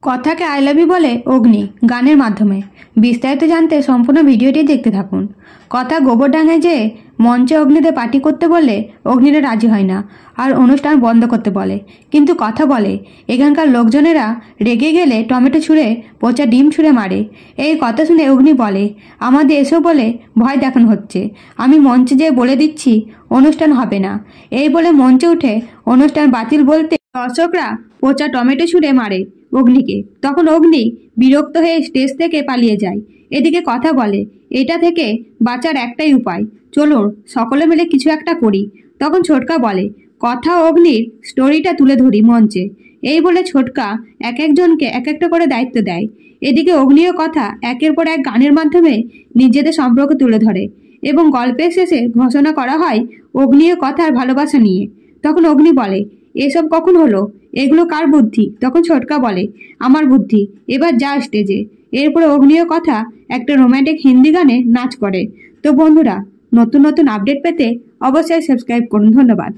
কথাকে I love you বলে অগ্নি গানের মাধ্যমে। বিস্তারিত জানতে সম্পূর্ণ ভিডিওটি দেখতে থাকুন। কথা গোবরডাঙ্গায় যেয়ে মঞ্চে অগ্নিতে পার্টি করতে বললে অগ্নিরা রাজি হয় না আর অনুষ্ঠান বন্ধ করতে বলে। কিন্তু কথা বলে এখানকার লোকজনেরা রেগে গেলে টমেটো ছুঁড়ে পচা ডিম ছুঁড়ে মারে। এই কথা শুনে অগ্নি বলে আমাদের এসো বলে ভয় দেখানো হচ্ছে, আমি মঞ্চে যেয়ে বলে দিচ্ছি অনুষ্ঠান হবে না। এই বলে মঞ্চে উঠে অনুষ্ঠান বাতিল বলতে দর্শকরা পচা টমেটো ছুঁড়ে মারে অগ্নিকে। তখন অগ্নি বিরক্ত হয়ে স্টেজ থেকে পালিয়ে যায়। এদিকে কথা বলে এটা থেকে বাঁচার একটাই উপায়, চলুন সকলে মিলে কিছু একটা করি। তখন ছোটকা বলে কথা অগ্নির স্টোরিটা তুলে ধরি মঞ্চে। এই বলে ছোটকা এক একজনকে এক একটা করে দায়িত্ব দেয়। এদিকে অগ্নিও কথা একের পর এক গানের মাধ্যমে নিজেদের সম্পর্ক তুলে ধরে এবং গল্পের শেষে ঘোষণা করা হয় অগ্নিও কথার ভালোবাসা নিয়ে। তখন অগ্নি বলে এসব কখন হলো, এগুলো কার বুদ্ধি? তখন ছোটকা বলে আমার বুদ্ধি, এবার যা স্টেজে। এরপরে অগ্নিও কথা একটা রোমান্টিক হিন্দি গানে নাচ করে। তো বন্ধুরা, নতুন নতুন আপডেট পেতে অবশ্যই সাবস্ক্রাইব করুন। ধন্যবাদ।